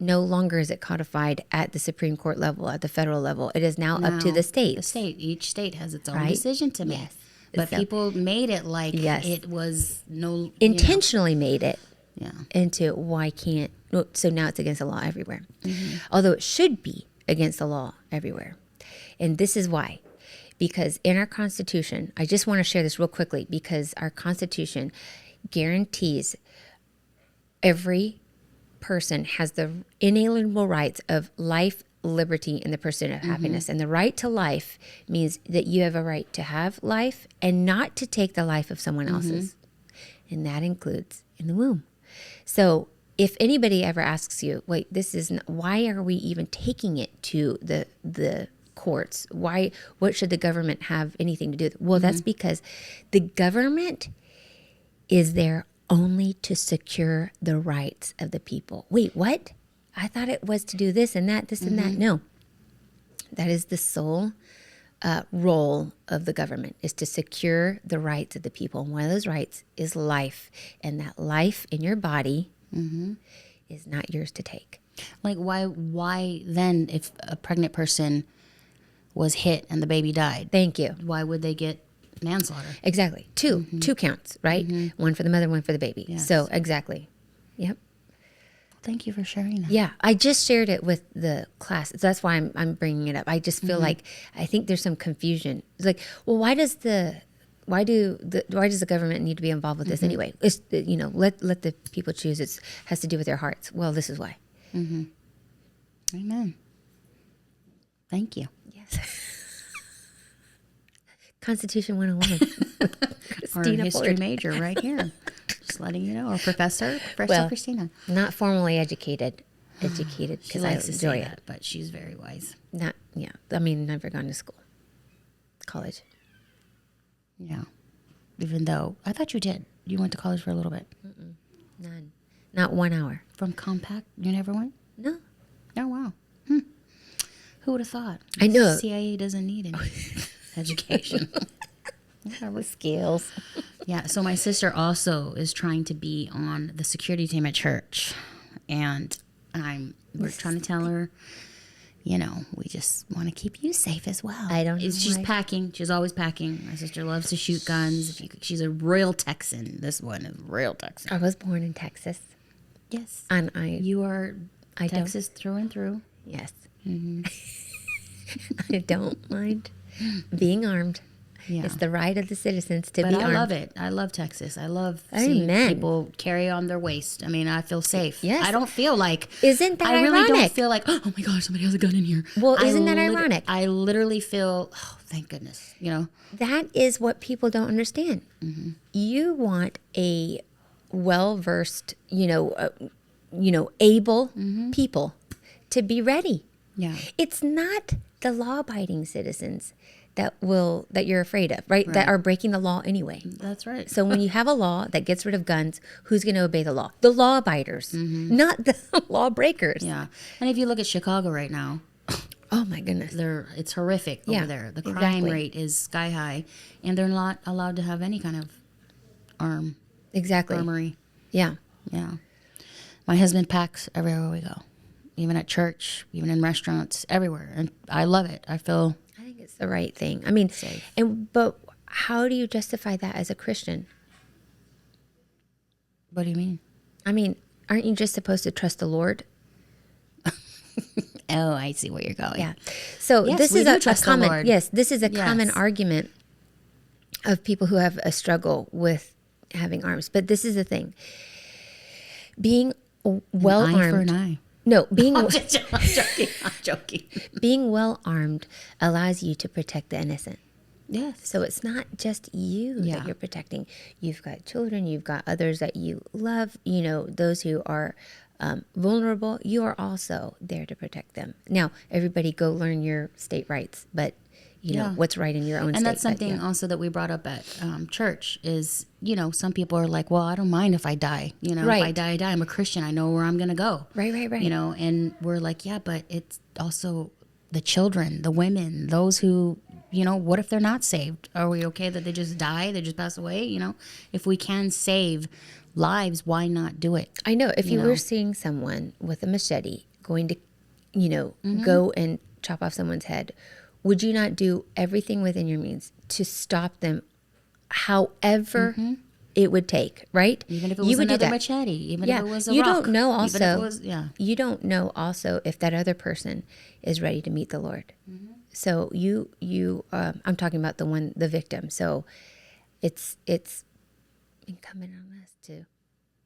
Speaker 2: no longer is it codified at the Supreme Court level, at the federal level. It is now up to the states.
Speaker 1: Each state has its own decision to make. Yes. But people made it like it was
Speaker 2: intentionally made it into why can't. So now it's against the law everywhere. Mm-hmm. Although it should be against the law everywhere. And this is why. Because in our Constitution, I just want to share this real quickly, because our Constitution guarantees every person has the inalienable rights of life, liberty, and the pursuit of happiness. And the right to life means that you have a right to have life and not to take the life of someone else's. And that includes in the womb. So if anybody ever asks you, wait, why are we even taking it to the courts? Why? What should the government have anything to do with it? Well, that's because the government is there only to secure the rights of the people. Wait, what? I thought it was to do this and that, this and that. No, that is the sole role of the government, is to secure the rights of the people. And one of those rights is life. And that life in your body is not yours to take.
Speaker 1: Like, why then, if a pregnant person was hit and the baby died?
Speaker 2: Thank you.
Speaker 1: Why would they get manslaughter?
Speaker 2: Exactly. Two counts, right? One for the mother, one for the baby.
Speaker 1: Yes.
Speaker 2: So exactly. Yep.
Speaker 1: Thank you for sharing that.
Speaker 2: Yeah, I just shared it with the class. So that's why I'm bringing it up. I just feel like I think there's some confusion. It's like, well, why does the government need to be involved with this anyway? It's, let the people choose. It has to do with their hearts. Well, this is why.
Speaker 1: Amen. Thank you.
Speaker 2: Yes. Constitution 101.
Speaker 1: Or a history major right here. Just letting you know. Or Professor Cristina.
Speaker 2: Not formally educated because I enjoy it.
Speaker 1: But she's very wise.
Speaker 2: Never gone to school. College.
Speaker 1: Yeah. Even though, I thought you did. You went to college for a little bit.
Speaker 2: None. Not 1 hour.
Speaker 1: From Compact, you never went?
Speaker 2: No.
Speaker 1: Oh, wow. Who would have thought?
Speaker 2: I know.
Speaker 1: CIA doesn't need any education.
Speaker 2: Whatever skills.
Speaker 1: Yeah, so my sister also is trying to be on the security team at church. And we're trying to tell her, we just want to keep you safe as well.
Speaker 2: I don't know.
Speaker 1: She's packing. She's always packing. My sister loves to shoot guns. She's a real Texan. This one is real Texan.
Speaker 2: I was born in Texas.
Speaker 1: Yes.
Speaker 2: And
Speaker 1: you are Texas through and through.
Speaker 2: Yes. I don't mind being armed. Yeah. It's the right of the citizens to be armed.
Speaker 1: But I love it. I love Texas. I love seeing people carry on their waist. I mean, I feel safe.
Speaker 2: Yes.
Speaker 1: I don't feel like...
Speaker 2: Isn't that ironic?
Speaker 1: I really don't feel like, oh my gosh, somebody has a gun in here.
Speaker 2: Well, isn't that ironic?
Speaker 1: I literally feel, oh, thank goodness,
Speaker 2: That is what people don't understand. You want a well-versed, able people to be ready.
Speaker 1: Yeah.
Speaker 2: It's not the law-abiding citizens that you're afraid of, right? That are breaking the law anyway.
Speaker 1: That's right.
Speaker 2: So when you have a law that gets rid of guns, who's going to obey the law? The law abiders, not the law breakers.
Speaker 1: Yeah. And if you look at Chicago right now,
Speaker 2: oh my goodness,
Speaker 1: it's horrific over there. The crime rate is sky high, and they're not allowed to have any kind of armory. Yeah. Yeah. My husband packs everywhere we go, even at church, even in restaurants, everywhere, and I love it. I think
Speaker 2: it's the right thing. I mean,
Speaker 1: safe.
Speaker 2: But how do you justify that as a Christian?
Speaker 1: What do you mean?
Speaker 2: I mean, aren't you just supposed to trust the Lord?
Speaker 1: Oh, I see where you're going.
Speaker 2: Yeah. So
Speaker 1: yes,
Speaker 2: this is a common. Yes, this is a
Speaker 1: yes.
Speaker 2: common argument of people who have a struggle with having arms. But this is the thing: being well armed.
Speaker 1: Eye for an eye.
Speaker 2: No, being
Speaker 1: I'm joking.
Speaker 2: Being well armed allows you to protect the innocent.
Speaker 1: Yes.
Speaker 2: So it's not just you that you're protecting. You've got children. You've got others that you love. Those who are vulnerable. You are also there to protect them. Now, everybody go learn your state rights, but you know what's right in your own state.
Speaker 1: And that's something also that we brought up at church is, some people are like, well, I don't mind if I die. If I die, I die. I'm a Christian. I know where I'm going to go.
Speaker 2: Right.
Speaker 1: And we're like, yeah, but it's also the children, the women, those who, what if they're not saved? Are we okay that they just die? They just pass away? If we can save lives, why not do it?
Speaker 2: I know. If you were seeing someone with a machete going to, go and chop off someone's head, would you not do everything within your means to stop them however it would take, right?
Speaker 1: Even if it was another machete, even if it was a rock.
Speaker 2: You don't know also,
Speaker 1: even if it was,
Speaker 2: you don't know also if that other person is ready to meet the Lord. So I'm talking about the victim. So it's incumbent on us to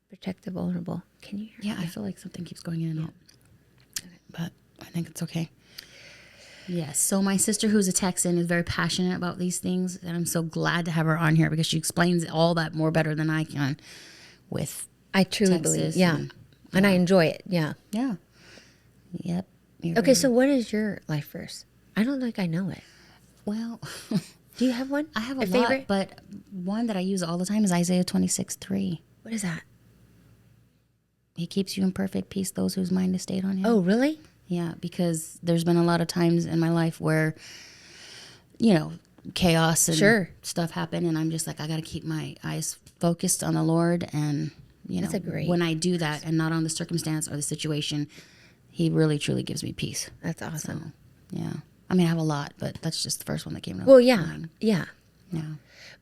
Speaker 2: protect the vulnerable. Can you hear me?
Speaker 1: I feel like something keeps going in and out. But I think it's okay. Yes. So my sister, who's a Texan, is very passionate about these things, and I'm so glad to have her on here because she explains all that more better than I can.
Speaker 2: I truly believe, and I enjoy it. Yeah.
Speaker 1: Yeah. Yep.
Speaker 2: Okay. So what is your life verse? I don't think I know it.
Speaker 1: Well,
Speaker 2: Do you have one?
Speaker 1: I have a lot, but one that I use all the time is Isaiah 26:3.
Speaker 2: What is that?
Speaker 1: He keeps you in perfect peace, those whose mind is stayed on him.
Speaker 2: Oh, really?
Speaker 1: Yeah, because there's been a lot of times in my life where, chaos and stuff happen, and I'm just like, I got to keep my eyes focused on the Lord, and
Speaker 2: That's a great.
Speaker 1: when I do that and not on the circumstance or the situation, He really truly gives me peace.
Speaker 2: That's awesome.
Speaker 1: So, yeah, I mean, I have a lot, but that's just the first one that came to
Speaker 2: Well, yeah,
Speaker 1: mind.
Speaker 2: yeah.
Speaker 1: Yeah,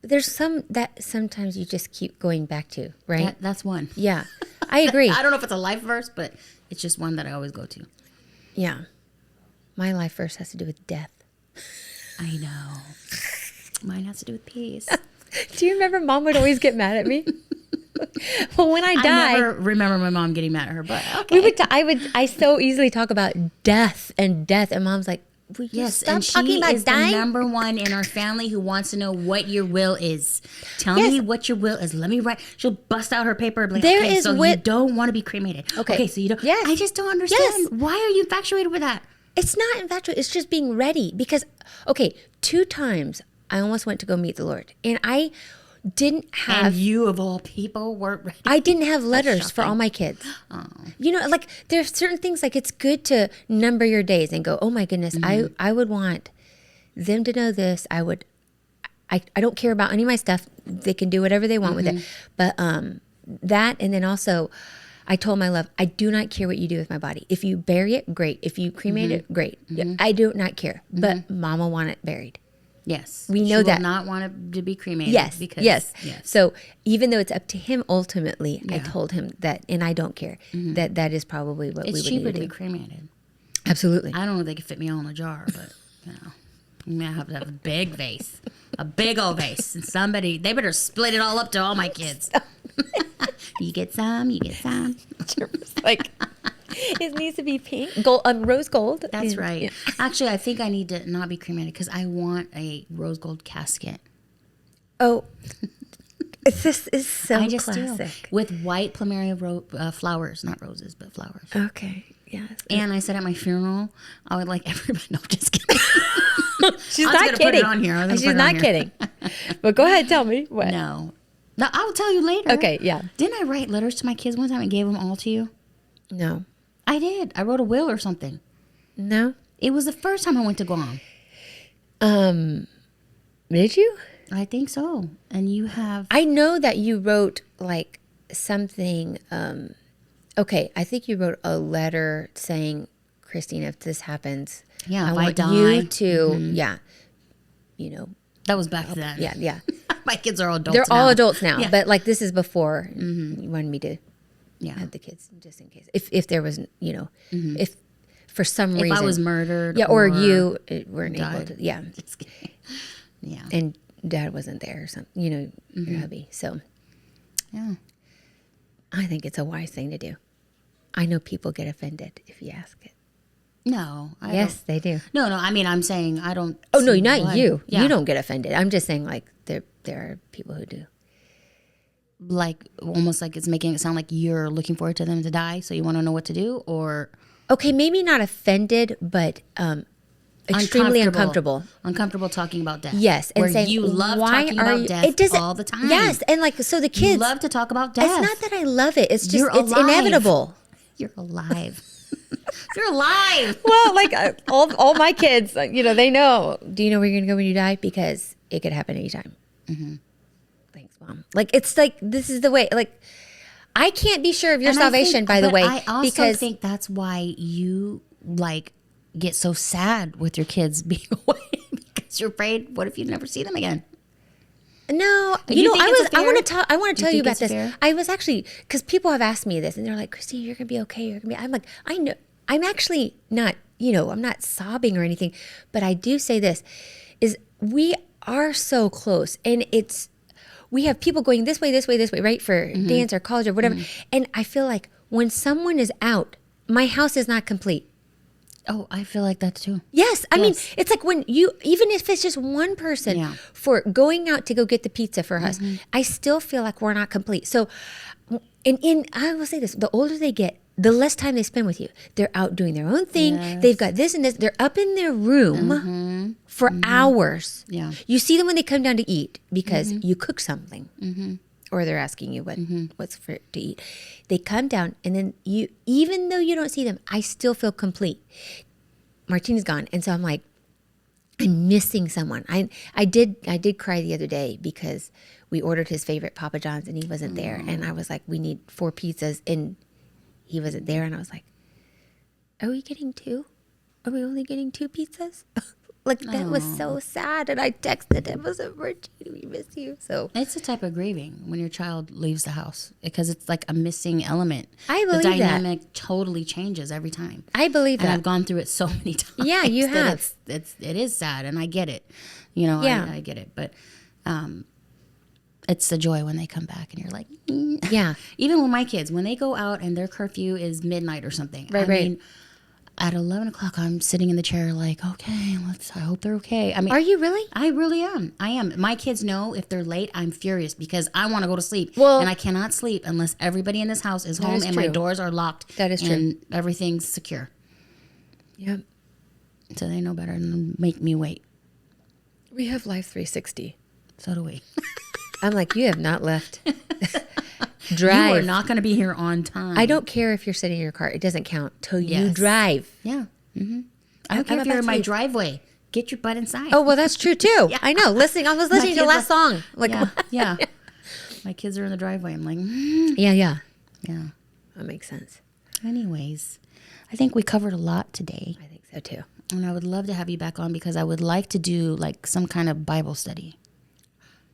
Speaker 2: But there's some that sometimes you just keep going back to, right?
Speaker 1: that's one.
Speaker 2: Yeah, I agree.
Speaker 1: I don't know if it's a life verse, but it's just one that I always go to.
Speaker 2: Yeah, my life verse has to do with death.
Speaker 1: I know. Mine has to do with peace.
Speaker 2: Do you remember Mom would always get mad at me? Well, when I die,
Speaker 1: I never remember my mom getting mad at her, but okay.
Speaker 2: I so easily talk about death, and Mom's like, will you stop
Speaker 1: and
Speaker 2: talking
Speaker 1: she
Speaker 2: about
Speaker 1: is
Speaker 2: dying?
Speaker 1: the number one in our family who wants to know what your will is. Tell me what your will is. Let me write. She'll bust out her paper and be like, you don't want to be cremated. Okay, so you don't.
Speaker 2: Yes.
Speaker 1: I just don't understand. Yes. Why are you infatuated with that?
Speaker 2: It's not infatuated. It's just being ready. Because, 2 times I almost went to go meet the Lord, and I didn't have.
Speaker 1: And you of all people weren't ready.
Speaker 2: I didn't have letters for all my kids.
Speaker 1: Oh.
Speaker 2: Like there's certain things, like it's good to number your days and go, oh my goodness, I would want them to know this. I don't care about any of my stuff. They can do whatever they want with it. But that, and then also I told my love, I do not care what you do with my body. If you bury it, great. If you cremate it, great. I do not care. But Mama want it buried.
Speaker 1: Yes.
Speaker 2: We know that.
Speaker 1: Will not want it to be cremated.
Speaker 2: Yes. Yes.
Speaker 1: Yes.
Speaker 2: So even though it's up to him ultimately, I told him that, and I don't care, that is probably what we would need to do.
Speaker 1: It's cheaper to be cremated.
Speaker 2: Absolutely.
Speaker 1: I don't know if they could fit me all in a jar, but you may have to have a big vase, a big old vase, and they better split it all up to all my kids. You get some, you get some.
Speaker 2: Like, it needs to be pink, gold, rose gold.
Speaker 1: That's right. Yeah. Actually, I think I need to not be cremated because I want a rose gold casket.
Speaker 2: Oh, this is so
Speaker 1: I just
Speaker 2: classic.
Speaker 1: Do. With white plumeria flowers, not roses, but flowers.
Speaker 2: Okay, yes.
Speaker 1: And I said at my funeral, I would like everybody. No, just kidding.
Speaker 2: She's not kidding.
Speaker 1: Put it on here.
Speaker 2: She's not kidding. But go ahead, tell me what.
Speaker 1: No, I'll tell you later.
Speaker 2: Okay, yeah.
Speaker 1: Didn't I write letters to my kids one time and gave them all to you?
Speaker 2: No.
Speaker 1: I did. I wrote a will or something.
Speaker 2: No.
Speaker 1: It was the first time I went to Guam.
Speaker 2: Did you?
Speaker 1: I think so. And you have...
Speaker 2: I know that you wrote like something, I think you wrote a letter saying, Cristina, if this happens, I want you to,
Speaker 1: That was back then.
Speaker 2: Yeah.
Speaker 1: My kids are all adults
Speaker 2: They're
Speaker 1: now.
Speaker 2: all adults now, but like this is before you wanted me to have the kids, just in case. If there was, if for some reason.
Speaker 1: If I was murdered.
Speaker 2: Yeah, or you weren't able to. Yeah.
Speaker 1: Just kidding. Yeah.
Speaker 2: And Dad wasn't there or something, your hubby. So
Speaker 1: yeah,
Speaker 2: I think it's a wise thing to do. I know people get offended if you ask it.
Speaker 1: No.
Speaker 2: Yes, they do.
Speaker 1: No, I mean, I'm saying I don't.
Speaker 2: Oh, no, not you.
Speaker 1: Yeah.
Speaker 2: You don't get offended. I'm just saying like there are people who do.
Speaker 1: Like almost like it's making it sound like you're looking forward to them to die, so you want to know what to do, or
Speaker 2: okay, maybe not offended, but extremely uncomfortable.
Speaker 1: Uncomfortable talking about death.
Speaker 2: Yes,
Speaker 1: and
Speaker 2: saying
Speaker 1: you love talking about death all the time.
Speaker 2: Yes, and like so the kids
Speaker 1: you love to talk about death.
Speaker 2: It's not that I love it. It's just it's inevitable.
Speaker 1: You're alive. You're alive.
Speaker 2: Well, like all my kids, they know. Do you know where you're gonna go when you die? Because it could happen anytime. Mm-hmm. Thanks, Mom. Like it's like this is the way. Like I can't be sure of your salvation. By the way,
Speaker 1: I also think that's why you like get so sad with your kids being away because you're afraid. What if you never see them again?
Speaker 2: No, I want to tell you about this. Fair? I was actually, because people have asked me this and they're like, Cristina, you're going to be okay. I'm like, I know, I'm actually not, I'm not sobbing or anything, but I do say this is we are so close and we have people going this way, right? For dance or college or whatever. And I feel like when someone is out, my house is not complete.
Speaker 1: Oh, I feel like that too.
Speaker 2: Yes. I mean, it's like when even if it's just one person for going out to go get the pizza for us, I still feel like we're not complete. So, and I will say this, the older they get, the less time they spend with you. They're out doing their own thing.
Speaker 1: Yes.
Speaker 2: They've got this and this. They're up in their room for hours.
Speaker 1: Yeah.
Speaker 2: You see them when they come down to eat because you cook something. Or they're asking you what's for to eat. They come down, and then you, even though you don't see them, I still feel complete. Martina's gone, and so I'm like, I'm missing someone. I did cry the other day because we ordered his favorite Papa John's, and he wasn't there, and I was like, we need 4 pizzas, and he wasn't there, and I was like, are we getting 2? Are we only getting 2 pizzas? Like, that was so sad. And I texted him. I was like, Martina, we miss you. So
Speaker 1: it's a type of grieving when your child leaves the house because it's like a missing element.
Speaker 2: I believe
Speaker 1: the dynamic totally changes every time.
Speaker 2: I believe that.
Speaker 1: And I've gone through it so many times.
Speaker 2: Yeah, you have.
Speaker 1: It is sad, and I get it. You know, I get it. But it's the joy when they come back, and you're like,
Speaker 2: yeah.
Speaker 1: Even with my kids, when they go out and their curfew is midnight or something.
Speaker 2: Right,
Speaker 1: I mean, at 11 o'clock, I'm sitting in the chair like, okay, I hope they're okay. I mean,
Speaker 2: are you really?
Speaker 1: I really am. I am. My kids know if they're late, I'm furious because I want to go to sleep.
Speaker 2: Well,
Speaker 1: and I cannot sleep unless everybody in this house is home and my doors are locked.
Speaker 2: That is true.
Speaker 1: And everything's secure.
Speaker 2: Yep.
Speaker 1: So they know better than make me wait.
Speaker 2: We have Life 360.
Speaker 1: So do we.
Speaker 2: I'm like, you have not left. Drive.
Speaker 1: You are not going to be here on time.
Speaker 2: I don't care if you're sitting in your car. It doesn't count till you drive.
Speaker 1: Yeah. I don't care if you're in my driveway. Get your butt inside.
Speaker 2: Oh, well, that's true, too. Yeah. I know. I was listening to the last song. Like,
Speaker 1: yeah. My kids are in the driveway. I'm like,
Speaker 2: Yeah.
Speaker 1: That
Speaker 2: makes sense.
Speaker 1: Anyways, I think we covered a lot today.
Speaker 2: I think so, too.
Speaker 1: And I would love to have you back on because I would like to do like some kind of Bible study.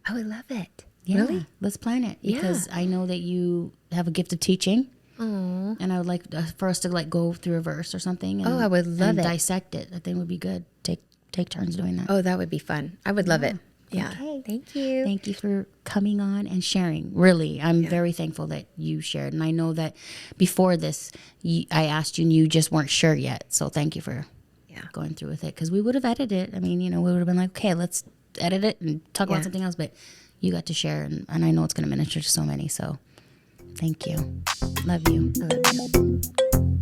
Speaker 2: I would love it.
Speaker 1: Yeah,
Speaker 2: really?
Speaker 1: Let's plan it because I know that you have a gift of teaching. Aww. And I would like for us to like go through a verse or something. And,
Speaker 2: I would love it.
Speaker 1: Dissect it. I think would be good. Take turns doing that.
Speaker 2: Oh, that would be fun. I would love it. Yeah.
Speaker 1: Okay.
Speaker 2: Thank you.
Speaker 1: Thank you for coming on and sharing. Really, I'm very thankful that you shared. And I know that before this, I asked you and you just weren't sure yet. So thank you for going through with it because we would have edited it. I mean, we would have been like, okay, let's edit it and talk about something else. But you got to share, and I know it's going to minister to so many. So thank you. Love you.
Speaker 2: I love you.